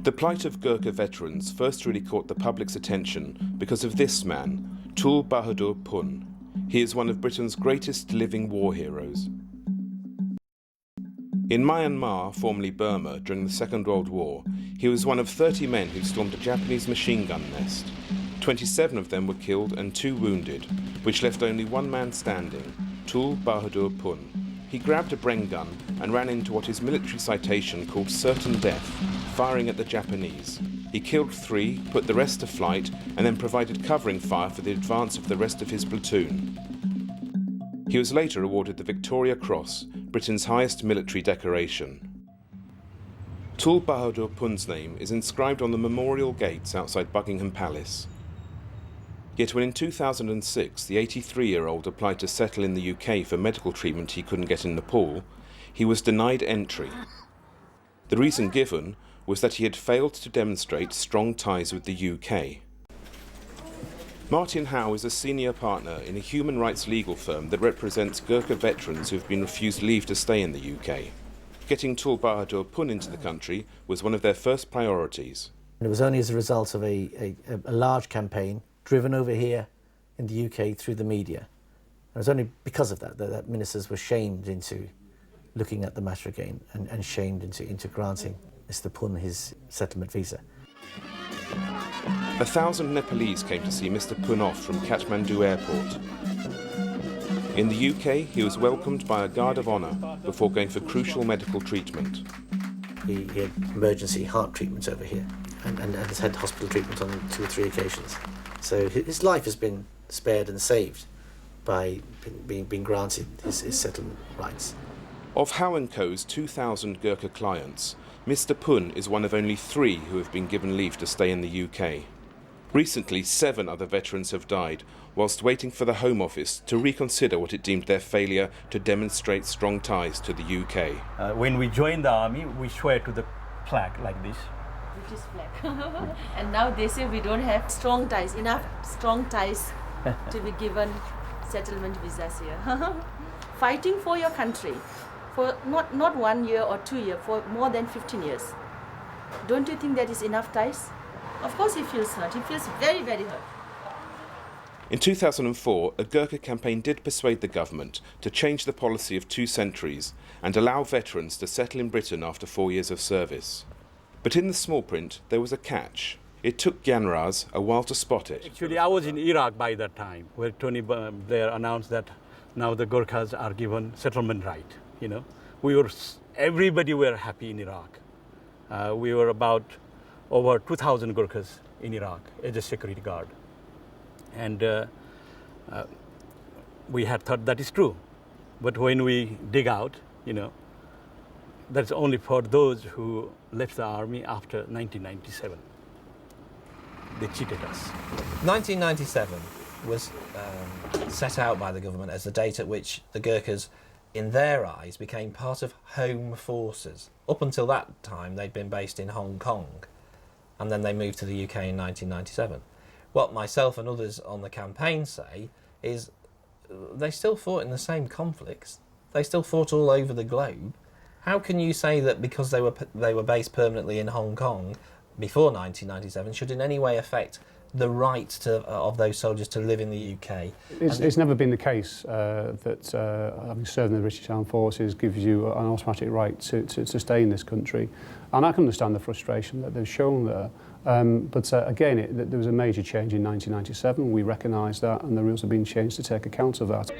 The plight of Gurkha veterans first really caught the public's attention because of this man, Tul Bahadur Pun. He is one of Britain's greatest living war heroes. In Myanmar, formerly Burma, during the Second World War, he was one of 30 men who stormed a Japanese machine gun nest. 27 of them were killed and 2 wounded, which left only one man standing, Tul Bahadur Pun. He grabbed a Bren gun and ran into what his military citation called certain death, firing at the Japanese. He killed 3, put the rest to flight, and then provided covering fire for the advance of the rest of his platoon. He was later awarded the Victoria Cross, Britain's highest military decoration. Tul Bahadur Pun's name is inscribed on the memorial gates outside Buckingham Palace. Yet when in 2006 the 83-year-old applied to settle in the UK for medical treatment he couldn't get in Nepal, he was denied entry. The reason given was that he had failed to demonstrate strong ties with the UK. Martin Howe is a senior partner in a human rights legal firm that represents Gurkha veterans who have been refused leave to stay in the UK. Getting Tul Bahadur Pun into the country was one of their first priorities. It was only as a result of a large campaign driven over here in the UK through the media. It was only because of that ministers were shamed into looking at the matter again and shamed into granting Mr. Pun his settlement visa. 1,000 Nepalese came to see Mr. Pun off from Kathmandu airport. In the UK, he was welcomed by a guard of honour before going for crucial medical treatment. He had emergency heart treatment over here and has had hospital treatment on 2 or 3 occasions. So his life has been spared and saved by being granted his settlement rights. Of Howe & Co.'s 2,000 Gurkha clients, Mr. Pun is one of only 3 who have been given leave to stay in the UK. Recently, 7 other veterans have died, whilst waiting for the Home Office to reconsider what it deemed their failure to demonstrate strong ties to the UK. When we joined the army, we swear to the flag like this. British flag. And now they say we don't have strong ties, enough strong ties to be given settlement visas here. Fighting for your country for not 1 year or 2 years, for more than 15 years. Don't you think that is enough ties? Of course he feels hurt. He feels very, very hurt. In 2004, a Gurkha campaign did persuade the government to change the policy of 2 centuries and allow veterans to settle in Britain after 4 years of service. But in the small print, there was a catch. It took Gyanraz a while to spot it. Actually, I was in Iraq by that time, where Tony Blair announced that now the Gurkhas are given settlement right. You know, everybody were happy in Iraq. We were about over 2,000 Gurkhas in Iraq as a security guard. And we had thought that is true. But when we dig out, you know, that's only for those who left the army after 1997. They cheated us. 1997 was set out by the government as the date at which the Gurkhas, in their eyes, became part of home forces. Up until that time, they'd been based in Hong Kong, and then they moved to the UK in 1997. What myself and others on the campaign say is they still fought in the same conflicts. They still fought all over the globe. How can you say that because they were based permanently in Hong Kong before 1997 should in any way affect the right of those soldiers to live in the UK? It's never been the case that having served in the British Armed Forces gives you an automatic right to stay in this country. And I can understand the frustration that they've shown there. But again, there was a major change in 1997. We recognise that, and the rules have been changed to take account of that.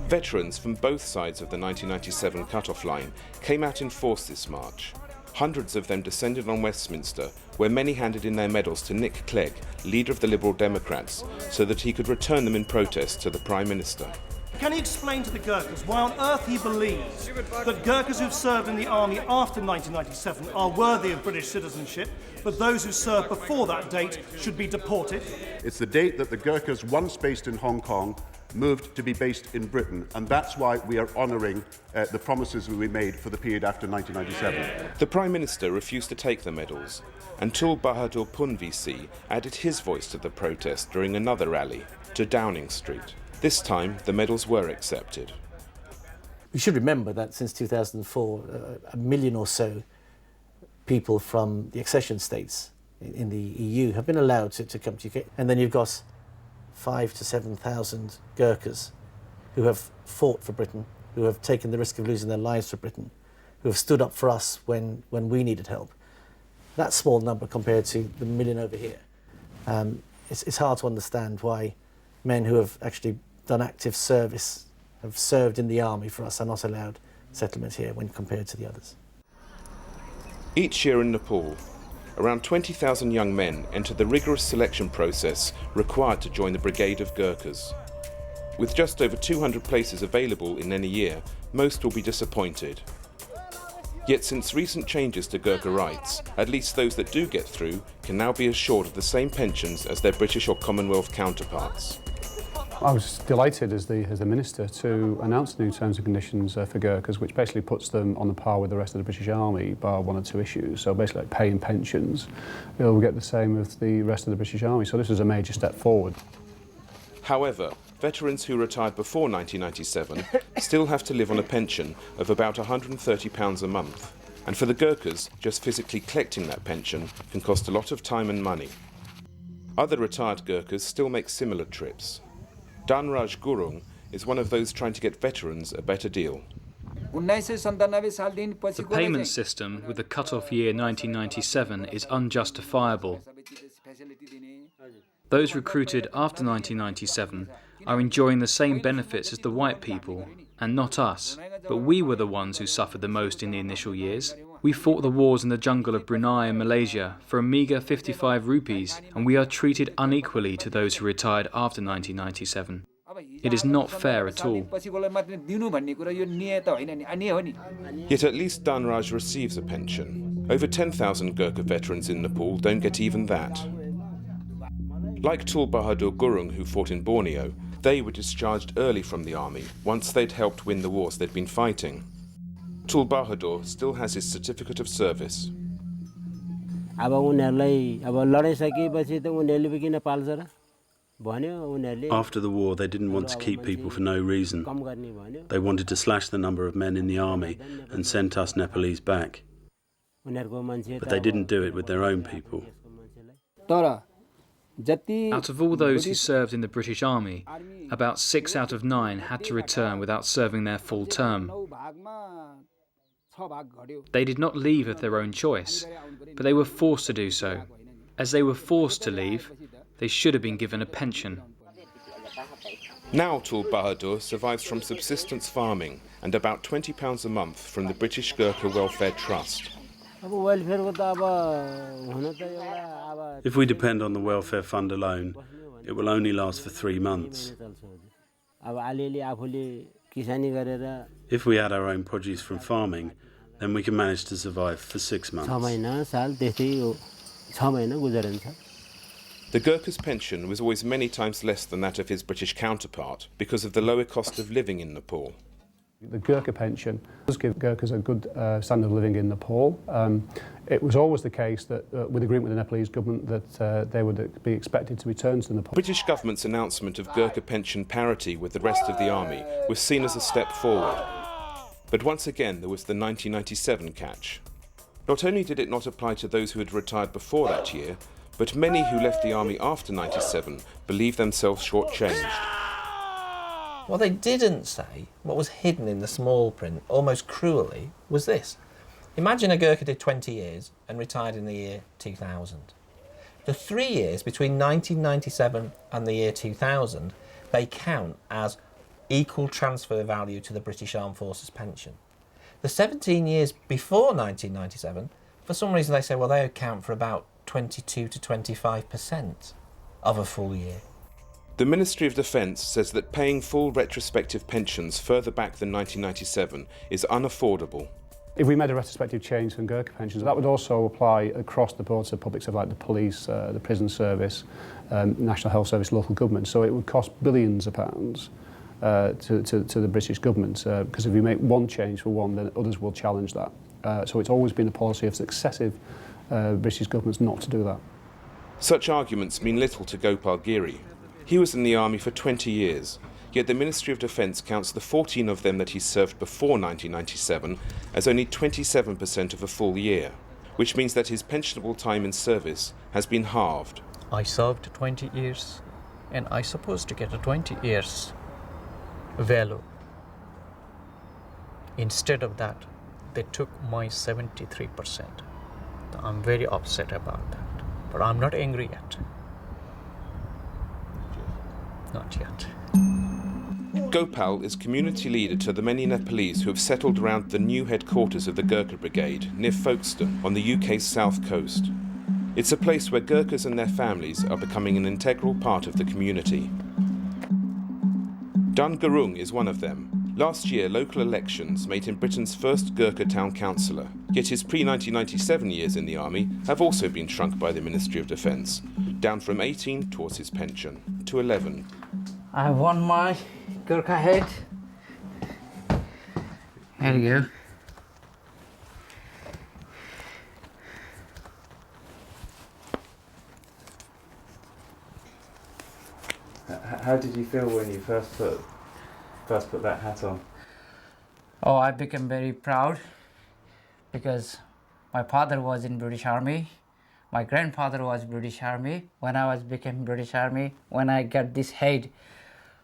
Veterans from both sides of the 1997 cut-off line came out in force this March. Hundreds of them descended on Westminster, where many handed in their medals to Nick Clegg, leader of the Liberal Democrats, so that he could return them in protest to the Prime Minister. Can he explain to the Gurkhas why on earth he believes that Gurkhas who've served in the army after 1997 are worthy of British citizenship, but those who served before that date should be deported? It's the date that the Gurkhas, once based in Hong Kong, moved to be based in Britain, and that's why we are honouring the promises we made for the period after 1997. The Prime Minister refused to take the medals, and Tul Bahadur Pun VC added his voice to the protest during another rally to Downing Street. This time, the medals were accepted. We should remember that since 2004, 1 million or so people from the accession states in the EU have been allowed to come to UK. And then you've got 5,000 to 7,000 Gurkhas who have fought for Britain, who have taken the risk of losing their lives for Britain, who have stood up for us when we needed help. That small number compared to the million over here. It's hard to understand why men who have actually done active service, have served in the army for us, are not allowed settlement here when compared to the others. Each year in Nepal, around 20,000 young men enter the rigorous selection process required to join the Brigade of Gurkhas. With just over 200 places available in any year, most will be disappointed. Yet since recent changes to Gurkha rights, at least those that do get through can now be assured of the same pensions as their British or Commonwealth counterparts. I was delighted as the Minister to announce new terms and conditions for Gurkhas, which basically puts them on the par with the rest of the British Army, bar one or two issues. So basically like pay and pensions, we'll get the same with the rest of the British Army. So this is a major step forward. However, veterans who retired before 1997 still have to live on a pension of about £130 a month. And for the Gurkhas, just physically collecting that pension can cost a lot of time and money. Other retired Gurkhas still make similar trips. Dhanraj Gurung is one of those trying to get veterans a better deal. The payment system with the cut-off year 1997 is unjustifiable. Those recruited after 1997 are enjoying the same benefits as the white people, and not us. But we were the ones who suffered the most in the initial years. We fought the wars in the jungle of Brunei and Malaysia for a meagre 55 rupees, and we are treated unequally to those who retired after 1997. It is not fair at all. Yet at least Dhanraj receives a pension. Over 10,000 Gurkha veterans in Nepal don't get even that. Like Tul Bahadur Gurung, who fought in Borneo, they were discharged early from the army once they'd helped win the wars they'd been fighting. Tul Bahadur still has his certificate of service. After the war, they didn't want to keep people for no reason. They wanted to slash the number of men in the army and sent us Nepalese back. But they didn't do it with their own people. Out of all those who served in the British Army, about 6 out of 9 had to return without serving their full term. They did not leave of their own choice, but they were forced to do so. As they were forced to leave, they should have been given a pension. Now Tul Bahadur survives from subsistence farming and about £20 a month from the British Gurkha Welfare Trust. If we depend on the welfare fund alone, it will only last for 3 months. If we add our own produce from farming, then we can manage to survive for 6 months. The Gurkha's pension was always many times less than that of his British counterpart because of the lower cost of living in Nepal. The Gurkha pension does give Gurkhas a good standard of living in Nepal. It was always the case that, with agreement with the Nepalese government, that they would be expected to return to Nepal. The British government's announcement of Gurkha pension parity with the rest of the army was seen as a step forward. But once again, there was the 1997 catch. Not only did it not apply to those who had retired before that year, but many who left the army after 97 believed themselves shortchanged. What they didn't say, what was hidden in the small print, almost cruelly, was this. Imagine a Gurkha did 20 years and retired in the year 2000. The 3 years between 1997 and the year 2000, they count as equal transfer value to the British Armed Forces pension. The 17 years before 1997, for some reason they say, well, they account for about 22 to 25% of a full year. The Ministry of Defence says that paying full retrospective pensions further back than 1997 is unaffordable. If we made a retrospective change for Gurkha pensions, that would also apply across the board to public sector like the police, the prison service, National Health Service, local government. So it would cost billions of pounds to the British government, because if we make one change for one, then others will challenge that. So it's always been a policy of successive British governments not to do that. Such arguments mean little to Gopal Giri. He was in the army for 20 years, yet the Ministry of Defence counts the 14 of them that he served before 1997 as only 27% of a full year, which means that his pensionable time in service has been halved. I served 20 years and I supposed to get a 20 years value. Instead of that, they took my 73%. I'm very upset about that, but I'm not angry yet. Not yet. Gopal is community leader to the many Nepalese who have settled around the new headquarters of the Gurkha Brigade near Folkestone on the UK's south coast. It's a place where Gurkhas and their families are becoming an integral part of the community. Dan Gurung is one of them. Last year, local elections made him Britain's first Gurkha town councillor, yet his pre-1997 years in the army have also been shrunk by the Ministry of Defence, down from 18 towards his pension to 11. I won my Gurkha head. There you go. How did you feel when you first put that hat on? Oh, I became very proud because my father was in British Army. My grandfather was British Army. When I became British Army, when I got this head,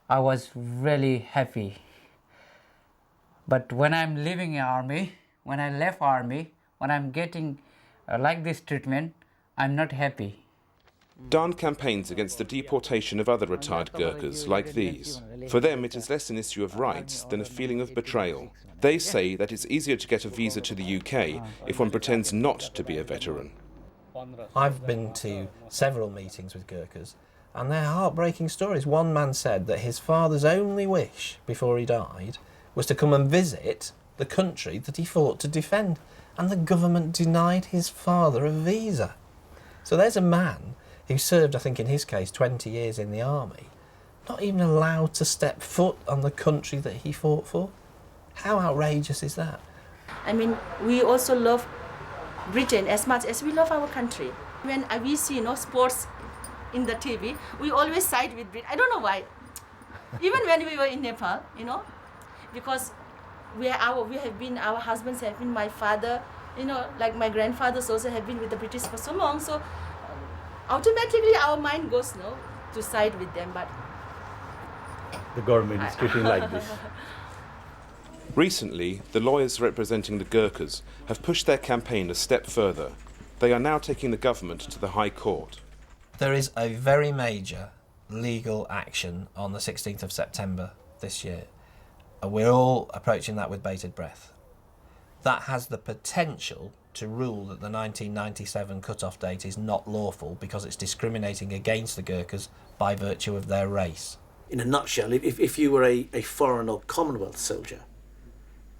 I was really happy. But when I'm leaving army, when I left army, when I'm getting like this treatment, I'm not happy. Dan campaigns against the deportation of other retired Gurkhas like these. For them, it is less an issue of rights than a feeling of betrayal. They say that it's easier to get a visa to the UK if one pretends not to be a veteran. I've been to several meetings with Gurkhas, and they're heartbreaking stories. One man said that his father's only wish before he died was to come and visit the country that he fought to defend, and the government denied his father a visa. So there's a man who served, I think in his case, 20 years in the army, not even allowed to step foot on the country that he fought for. How outrageous is that? I mean, we also love Britain as much as we love our country. When we see sports in the TV, we always side with Britain. I don't know why. Even when we were in Nepal, because our husbands have been, my father, like my grandfathers also have been with the British for so long. So automatically our mind goes to side with them. But the government is treating like this. Recently, the lawyers representing the Gurkhas have pushed their campaign a step further. They are now taking the government to the High Court. There is a very major legal action on the 16th of September this year. We're all approaching that with bated breath. That has the potential to rule that the 1997 cut-off date is not lawful because it's discriminating against the Gurkhas by virtue of their race. In a nutshell, if you were a foreign or Commonwealth soldier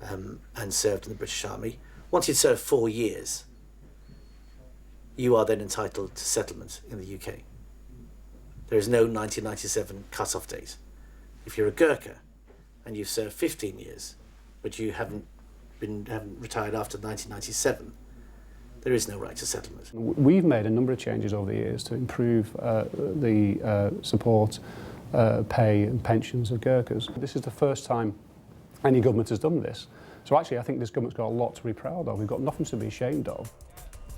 and served in the British Army, once you'd served 4 years, you are then entitled to settlement in the UK. There is no 1997 cut-off date. If you're a Gurkha and you've served 15 years, but you haven't retired after 1997, there is no right to settlement. We've made a number of changes over the years to improve the support, pay and pensions of Gurkhas. This is the first time any government has done this. So actually I think this government's got a lot to be proud of. We've got nothing to be ashamed of.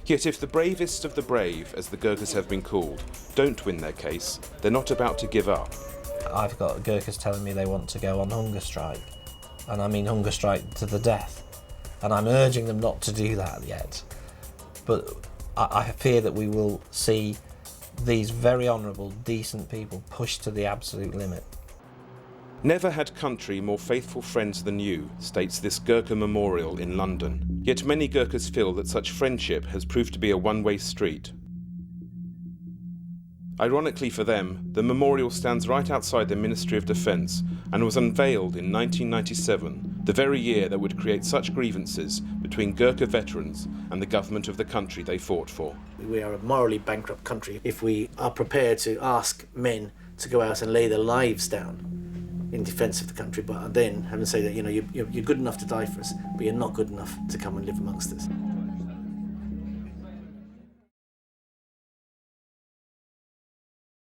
Yet if the bravest of the brave, as the Gurkhas have been called, don't win their case, they're not about to give up. I've got Gurkhas telling me they want to go on hunger strike. And I mean hunger strike to the death. And I'm urging them not to do that yet. But I fear that we will see these very honourable, decent people pushed to the absolute limit. Never had country more faithful friends than you, states this Gurkha memorial in London. Yet many Gurkhas feel that such friendship has proved to be a one-way street. Ironically for them, the memorial stands right outside the Ministry of Defence and was unveiled in 1997, the very year that would create such grievances between Gurkha veterans and the government of the country they fought for. We are a morally bankrupt country if we are prepared to ask men to go out and lay their lives down in defence of the country, but then having to say that you're good enough to die for us, but you're not good enough to come and live amongst us.